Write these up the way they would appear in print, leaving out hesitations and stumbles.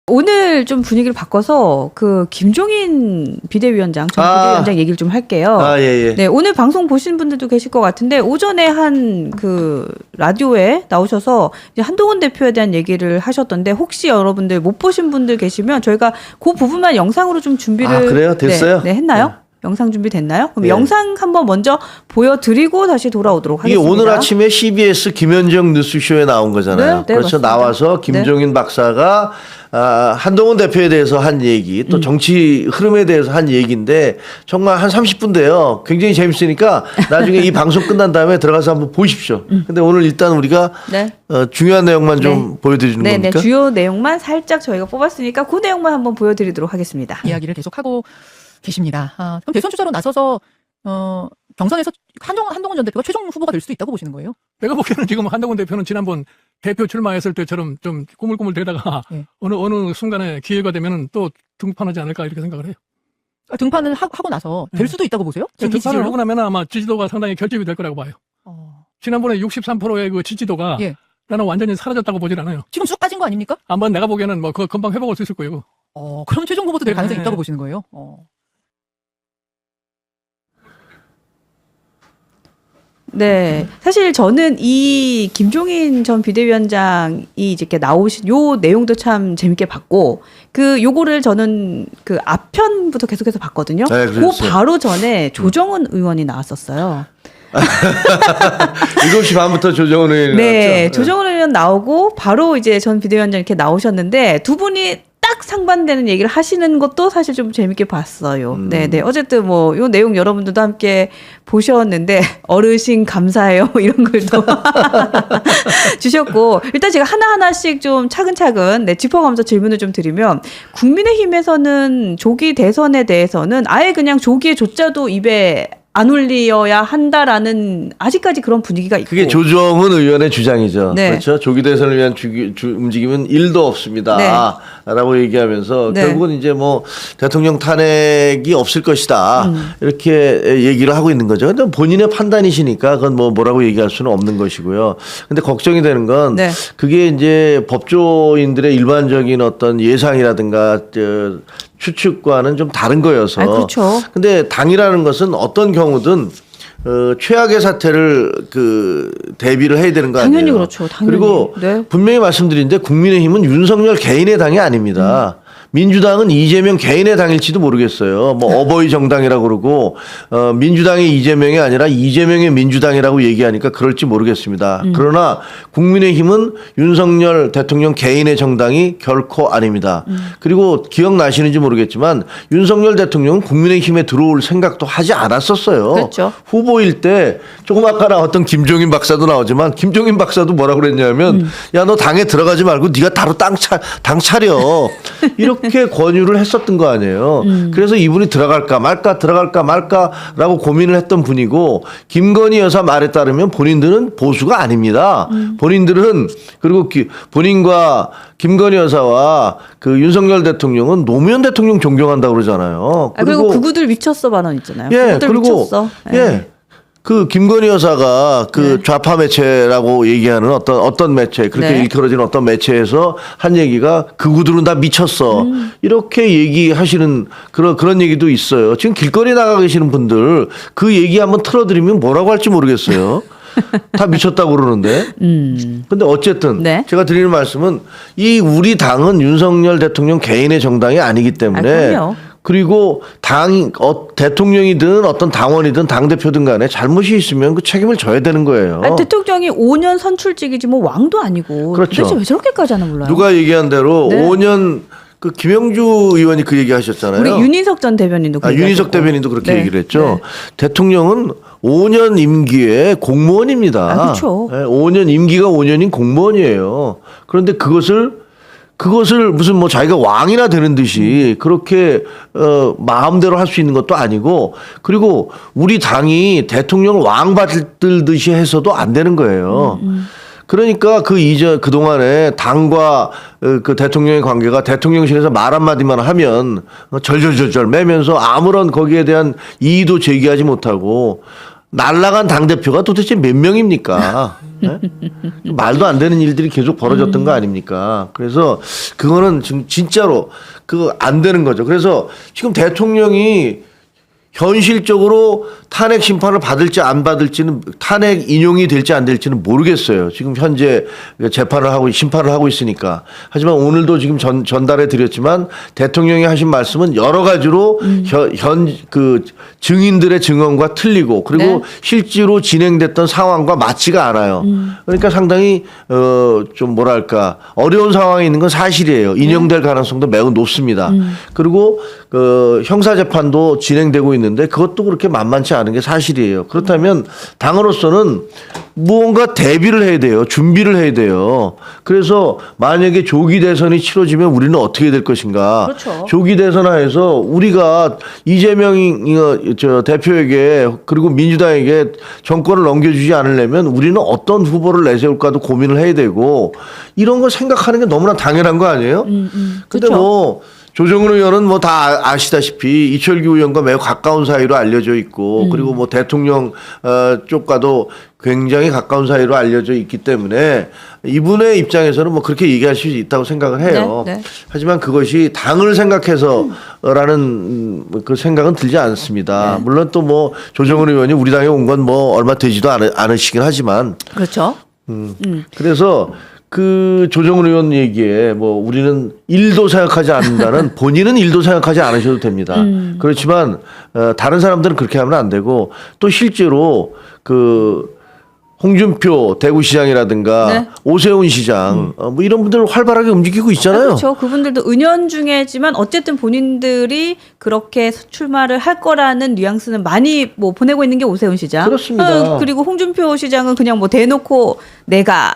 오늘 좀 분위기를 바꿔서 그 김종인 비대위원장, 전 비대위원장 얘기를 좀 할게요. 예. 네, 오늘 방송 보신 분들도 계실 것 같은데 오전에 한 그 라디오에 나오셔서 이제 한동훈 대표에 대한 얘기를 하셨던데 혹시 여러분들 못 보신 분들 계시면 저희가 그 부분만 영상으로 좀 준비를 그래요? 됐어요? 네, 했나요? 영상 준비됐나요? 그럼 예. 영상 한번 먼저 보여드리고 다시 돌아오도록 이게 하겠습니다. 오늘 아침에 CBS 김현정 뉴스쇼에 나온 거잖아요. 네, 그렇죠. 맞습니다. 나와서 김종인 박사가 한동훈 대표에 대해서 한 얘기, 또 정치 흐름에 대해서 한 얘기인데 정말 한 30분 돼요. 굉장히 재밌으니까 나중에 이 방송 끝난 다음에 들어가서 한번 보십시오. 근데 오늘 일단 우리가 네. 중요한 내용만 좀 보여드리는 네, 겁니까? 주요 내용만 살짝 저희가 뽑았으니까 그 내용만 한번 보여드리도록 하겠습니다. 이야기를 계속하고 계십니다. 그럼 대선 주자로 나서서 경선에서 한동훈 전 대표가 최종 후보가 될 수도 있다고 보시는 거예요? 내가 보기에는 지금 한동훈 대표는 지난번 대표 출마했을 때처럼 좀 꾸물꾸물 대다가 어느 순간에 기회가 되면은 또 등판하지 않을까 이렇게 생각을 해요. 등판을 하고 나서 될 수도 있다고 보세요? 지금 이 등판을 지지율로? 하고 나면 아마 지지도가 상당히 결집이 될 거라고 봐요. 지난번에 63%의 그 지지도가 나는 완전히 사라졌다고 보질 않아요. 지금 쑥 빠진 거 아닙니까? 한번 내가 보기에는 뭐 그거 금방 회복할 수 있을 거예요. 그럼 최종 후보도 될 가능성이 네. 있다고 보시는 거예요? 네. 사실 저는 이 김종인 전 비대위원장이 이제 이렇게 나오신 요 내용도 참 재밌게 봤고, 요거를 저는 그 앞편부터 계속해서 봤거든요. 네, 그 그랬어요. 바로 전에 조정은 의원이 나왔었어요. 7시 반부터 조정은 의원이 네. 나왔죠? 조정은 의원 나오고 바로 이제 전 비대위원장 이렇게 나오셨는데 두 분이 딱 상반되는 얘기를 하시는 것도 사실 좀 재밌게 봤어요. 네네. 어쨌든 뭐, 요 내용 여러분들도 함께 보셨는데, 어르신 감사해요. 이런 글도 주셨고, 일단 제가 하나하나씩 좀 차근차근, 짚어가면서 질문을 좀 드리면, 국민의힘에서는 조기 대선에 대해서는 아예 그냥 조기의 조자도 입에 안 올려야 한다라는 아직까지 그런 분위기가 있고. 그게 조정은 의원의 주장이죠. 네. 그렇죠. 조기 대선을 위한 움직임은 1도 없습니다. 네. 라고 얘기하면서 네. 결국은 이제 뭐 대통령 탄핵이 없을 것이다. 이렇게 얘기를 하고 있는 거죠. 근데 본인의 판단이시니까 그건 뭐라고 얘기할 수는 없는 것이고요. 근데 걱정이 되는 건 네. 그게 이제 법조인들의 일반적인 어떤 예상이라든가 추측과는 좀 다른 거여서. 그렇죠. 근데 당이라는 것은 어떤 경우든 최악의 사태를 대비를 해야 되는 거 아니에요? 당연히 그렇죠. 당연히. 그리고 네. 분명히 말씀드린데 국민의힘은 윤석열 개인의 당이 아닙니다. 민주당은 이재명 개인의 당일지도 모르겠어요. 뭐 어버이 정당이라고 그러고 민주당의 이재명이 아니라 이재명의 민주당이라고 얘기하니까 그럴지 모르겠습니다. 그러나 국민의힘은 윤석열 대통령 개인의 정당이 결코 아닙니다. 그리고 기억나시는지 모르겠지만 윤석열 대통령은 국민의힘에 들어올 생각도 하지 않았었어요. 그렇죠. 후보일 때 조금 아까 나왔던 김종인 박사도 나오지만 김종인 박사도 뭐라고 그랬냐면 야, 너 당에 들어가지 말고 네가 따로 당 차려. 이렇게 권유를 했었던 거 아니에요. 그래서 이분이 들어갈까 말까라고 고민을 했던 분이고 김건희 여사 말에 따르면 본인들은 보수가 아닙니다. 본인들은 그리고 본인과 김건희 여사와 그 윤석열 대통령은 노무현 대통령 존경한다고 그러잖아요. 그리고 극우들 미쳤어 발언 있잖아요. 예, 극우들 그리고 미쳤어. 예. 그 김건희 여사가 그 좌파 매체라고 얘기하는 어떤 매체 그렇게 네. 일컬어지는 어떤 매체에서 한 얘기가 극우들은 다 미쳤어 이렇게 얘기하시는 그런 얘기도 있어요. 지금 길거리 나가 계시는 분들 그 얘기 한번 틀어드리면 뭐라고 할지 모르겠어요. 다 미쳤다고 그러는데. 근데 어쨌든 네. 제가 드리는 말씀은 이 우리 당은 윤석열 대통령 개인의 정당이 아니기 때문에 그럼요. 그리고 대통령이든 어떤 당원이든 당대표든 간에 잘못이 있으면 그 책임을 져야 되는 거예요. 아니, 대통령이 5년 선출직이지 뭐 왕도 아니고. 그렇죠. 도대체 왜 저렇게까지 하나 몰라요. 누가 얘기한 대로 네. 5년 그 김영주 의원이 그 얘기 하셨잖아요. 우리 윤희석 전 대변인도 그렇게 윤희석 하셨고. 대변인도 그렇게 네. 얘기를 했죠. 네. 대통령은 5년 임기의 공무원입니다. 그렇죠. 5년 임기가 5년인 공무원이에요. 그런데 그것을 무슨 뭐 자기가 왕이나 되는 듯이 그렇게 마음대로 할 수 있는 것도 아니고 그리고 우리 당이 대통령을 왕 받들듯이 해서도 안 되는 거예요. 그러니까 그동안에 당과 그 대통령의 관계가 대통령실에서 말 한마디만 하면 절절절절 매면서 아무런 거기에 대한 이의도 제기하지 못하고 날라간 당대표가 도대체 몇 명입니까? 네? 말도 안 되는 일들이 계속 벌어졌던 거 아닙니까? 그래서 그거는 지금 진짜로 그거 안 되는 거죠. 그래서 지금 대통령이 현실적으로 탄핵 심판을 받을지 안 받을지는 탄핵 인용이 될지 안 될지는 모르겠어요. 지금 현재 재판을 하고 심판을 하고 있으니까. 하지만 오늘도 지금 전달해 드렸지만 대통령이 하신 말씀은 여러 가지로 그 증인들의 증언과 틀리고 그리고 네. 실제로 진행됐던 상황과 맞지가 않아요. 그러니까 상당히 좀 뭐랄까 어려운 상황에 있는 건 사실이에요. 인용될 가능성도 매우 높습니다. 그리고 그 형사 재판도 진행되고 있는데 그것도 그렇게 만만치 않은 게 사실이에요. 그렇다면 당으로서는 무언가 대비를 해야 돼요. 준비를 해야 돼요. 그래서 만약에 조기 대선이 치러지면 우리는 어떻게 될 것인가. 그렇죠. 조기 대선하에서 우리가 이재명 대표에게 그리고 민주당에게 정권을 넘겨주지 않으려면 우리는 어떤 후보를 내세울까도 고민을 해야 되고 이런 걸 생각하는 게 너무나 당연한 거 아니에요? 근데 그렇죠. 뭐 조정은 의원은 뭐 다 아시다시피 이철규 의원과 매우 가까운 사이로 알려져 있고 그리고 뭐 대통령 쪽과도 굉장히 가까운 사이로 알려져 있기 때문에 이분의 입장에서는 뭐 그렇게 얘기할 수 있다고 생각을 해요. 네, 네. 하지만 그것이 당을 생각해서라는 그 생각은 들지 않습니다. 네. 물론 또 뭐 조정은 의원이 우리 당에 온 건 뭐 얼마 되지도 않으시긴 하지만 그렇죠. 그래서 그 조정은 의원 얘기에 뭐 우리는 일도 생각하지 않는다는 본인은 일도 생각하지 않으셔도 됩니다. 그렇지만 다른 사람들은 그렇게 하면 안 되고 또 실제로 그 홍준표 대구시장이라든가 네. 오세훈 시장 뭐 이런 분들 활발하게 움직이고 있잖아요. 그렇죠. 그분들도 은연중에지만 어쨌든 본인들이 그렇게 출마를 할 거라는 뉘앙스는 많이 뭐 보내고 있는 게 오세훈 시장. 그렇습니다. 그리고 홍준표 시장은 그냥 뭐 대놓고 내가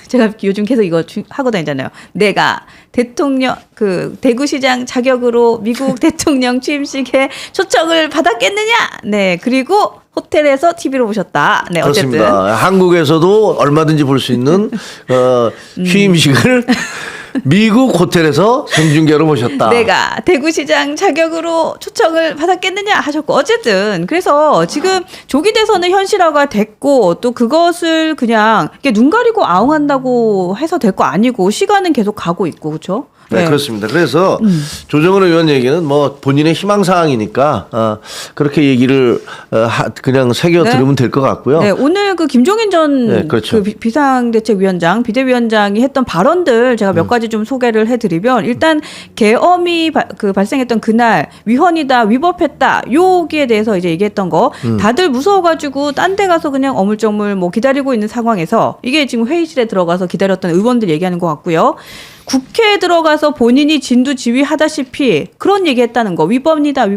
제가 요즘 계속 이거 하고 다니잖아요. 내가 대통령 그 대구시장 자격으로 미국 대통령 취임식에 초청을 받았겠느냐? 네. 그리고 호텔에서 TV로 보셨다. 네. 어쨌든 그렇습니다. 한국에서도 얼마든지 볼 수 있는 취임식을 미국 호텔에서 생중계로 보셨다. 내가 대구시장 자격으로 초청을 받았겠느냐 하셨고 어쨌든 그래서 지금 조기 대선은 현실화가 됐고 또 그것을 그냥 이렇게 눈 가리고 아웅한다고 해서 될 거 아니고 시간은 계속 가고 있고 그렇죠? 네, 그렇습니다. 그래서 조정은 의원 얘기는 뭐 본인의 희망사항이니까 그렇게 얘기를 그냥 새겨 네. 들으면 될 것 같고요. 네, 오늘 그 김종인 전 네, 그렇죠. 그 비상대책위원장, 비대위원장이 했던 발언들 제가 몇 가지 좀 소개를 해드리면 일단 계엄이 발생했던 그날 위헌이다, 위법했다, 여기에 대해서 이제 얘기했던 거 다들 무서워가지고 딴 데 가서 그냥 어물쩡물 뭐 기다리고 있는 상황에서 이게 지금 회의실에 들어가서 기다렸던 의원들 얘기하는 것 같고요. 국회에 들어가서 본인이 진두지휘하다시피 그런 얘기했다는 거 위법이다,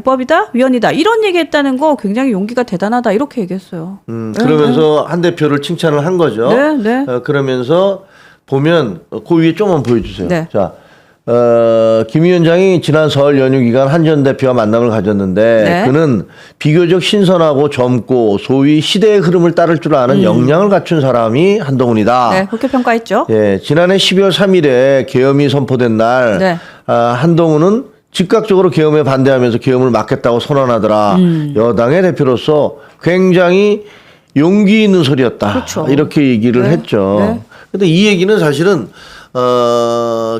위헌이다 이런 얘기했다는 거 굉장히 용기가 대단하다 이렇게 얘기했어요. 그러면서 한 대표를 칭찬을 한 거죠. 네, 네. 그러면서 보면 그 위에 좀만 보여주세요. 네. 자, 김 위원장이 지난 설 연휴 기간 한 전 대표와 만남을 가졌는데 네. 그는 비교적 신선하고 젊고 소위 시대의 흐름을 따를 줄 아는 역량을 갖춘 사람이 한동훈이다. 네, 그렇게 평가했죠. 예, 지난해 12월 3일에 계엄이 선포된 날 네. 한동훈은 즉각적으로 계엄에 반대하면서 계엄을 막겠다고 선언하더라. 여당의 대표로서 굉장히 용기 있는 소리였다. 그렇죠. 이렇게 얘기를 네. 했죠. 네. 근데 이 얘기는 사실은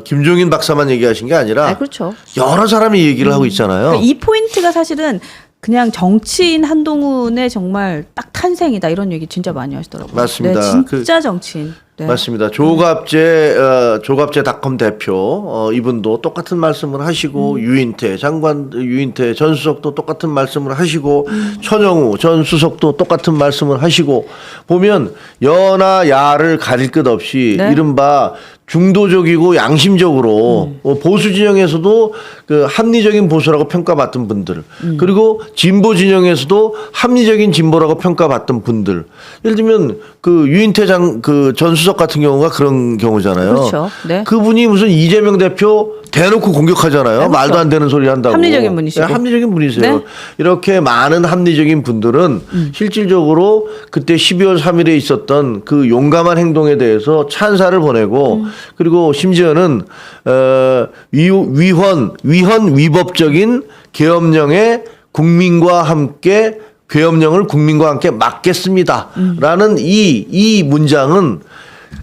김종인 박사만 얘기하신 게 아니라 아, 그렇죠. 여러 사람이 얘기를 하고 있잖아요. 그러니까 이 포인트가 사실은 그냥 정치인 한동훈의 정말 딱 탄생이다 이런 얘기 진짜 많이 하시더라고요. 맞습니다. 네, 진짜 정치인. 네. 맞습니다. 조갑재닷컴 대표 이분도 똑같은 말씀을 하시고 유인태 장관 유인태 전 수석도 똑같은 말씀을 하시고 천영우 전 수석도 똑같은 말씀을 하시고 보면 여나 야를 가릴 것 없이 네. 이른바 중도적이고 양심적으로 보수 진영에서도 그 합리적인 보수라고 평가받던 분들 그리고 진보 진영에서도 합리적인 진보라고 평가받던 분들 예를 들면 그 유인태 전 수석 같은 경우가 그런 경우잖아요. 그렇죠. 네. 그분이 무슨 이재명 대표 대놓고 공격하잖아요. 네, 그렇죠. 말도 안 되는 소리 한다고. 합리적인 분이시고. 네, 합리적인 분이세요. 네. 이렇게 많은 합리적인 분들은 실질적으로 그때 12월 3일에 있었던 그 용감한 행동에 대해서 찬사를 보내고 그리고 심지어는 위헌 위법적인 계엄령에 국민과 함께 계엄령을 국민과 함께 막겠습니다라는 이 문장은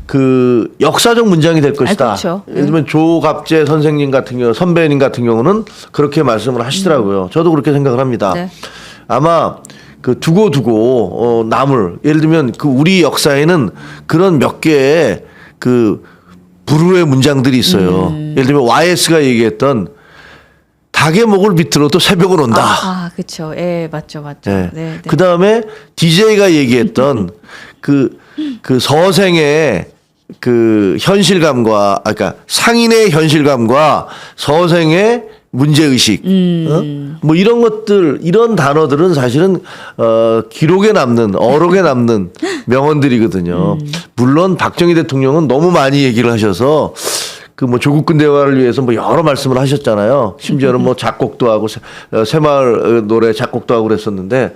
그 역사적 문장이 될 것이다. 그렇죠. 예를 들면 조갑재 선생님 같은 경우, 선배님 같은 경우는 그렇게 말씀을 하시더라고요. 저도 그렇게 생각을 합니다. 네. 아마 그 두고 남을 예를 들면 그 우리 역사에는 그런 몇 개의 그 불후의 문장들이 있어요. 예를 들면 YS가 얘기했던 닭의 목을 비틀어도 새벽은 온다. 그렇죠. 예, 맞죠. 네. 네. 그 다음에 DJ가 얘기했던 그 서생의 그 현실감과, 그러니까 상인의 현실감과 서생의 문제의식, 뭐 이런 것들, 이런 단어들은 사실은, 기록에 남는, 어록에 남는 명언들이거든요. 물론 박정희 대통령은 너무 많이 얘기를 하셔서 그 뭐 조국 근대화를 위해서 뭐 여러 말씀을 하셨잖아요. 심지어는 뭐 작곡도 하고 새마을 노래 작곡도 하고 그랬었는데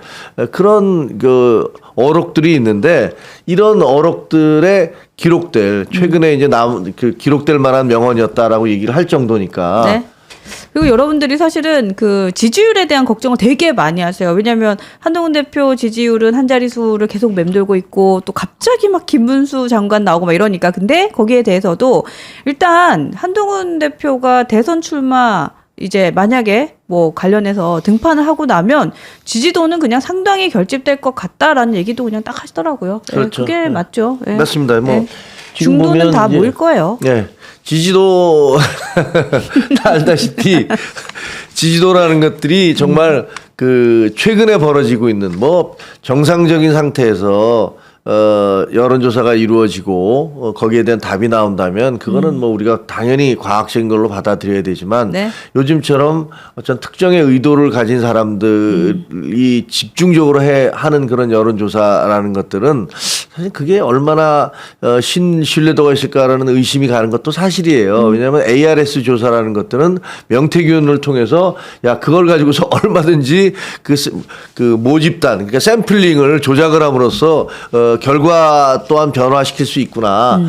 그런 그 어록들이 있는데 이런 어록들에 기록될 최근에 이제 그 기록될 만한 명언이었다라고 얘기를 할 정도니까. 네. 그리고 여러분들이 사실은 그 지지율에 대한 걱정을 되게 많이 하세요. 왜냐하면 한동훈 대표 지지율은 한 자릿수를 계속 맴돌고 있고 또 갑자기 막 김문수 장관 나오고 막 이러니까. 근데 거기에 대해서도 일단 한동훈 대표가 대선 출마 이제 만약에 뭐 관련해서 등판을 하고 나면 지지도는 그냥 상당히 결집될 것 같다라는 얘기도 그냥 딱 하시더라고요. 그렇죠. 그게 맞죠. 예. 맞습니다. 뭐 예. 지금 중도는 보면 다 이제 모일 거예요. 네. 지지도 다 알다시피 지지도라는 것들이 정말 그 최근에 벌어지고 있는 뭐 정상적인 상태에서 여론조사가 이루어지고 거기에 대한 답이 나온다면 그거는 뭐 우리가 당연히 과학적인 걸로 받아들여야 되지만 네. 요즘처럼 어떤 특정의 의도를 가진 사람들이 집중적으로 하는 그런 여론조사라는 것들은 사실 그게 얼마나 신뢰도가 있을까라는 의심이 가는 것도 사실이에요. 왜냐하면 ARS 조사라는 것들은 명태균을 통해서 야 그걸 가지고서 얼마든지 그 모집단 그러니까 샘플링을 조작을 함으로써 결과 또한 변화시킬 수 있구나.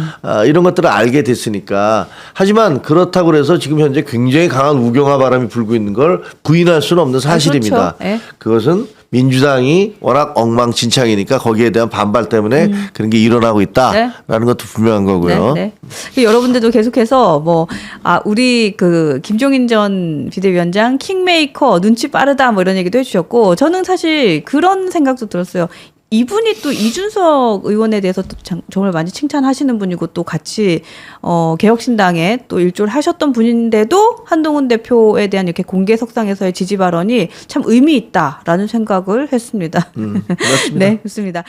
이런 것들을 알게 됐으니까. 하지만 그렇다고 해서 지금 현재 굉장히 강한 우경화 바람이 불고 있는 걸 부인할 수는 없는 사실입니다. 그렇죠. 예. 그것은 민주당이 워낙 엉망진창이니까 거기에 대한 반발 때문에 그런 게 일어나고 있다라는 것도 분명한 거고요. 네. 여러분들도 계속해서 우리 그 김종인 전 비대위원장 킹메이커 눈치 빠르다 뭐 이런 얘기도 해주셨고 저는 사실 그런 생각도 들었어요. 이분이 또 이준석 의원에 대해서 또 정말 많이 칭찬하시는 분이고 또 같이 개혁신당에 또 일조를 하셨던 분인데도 한동훈 대표에 대한 이렇게 공개 석상에서의 지지 발언이 참 의미 있다라는 생각을 했습니다. 맞습니다. 네, 좋습니다.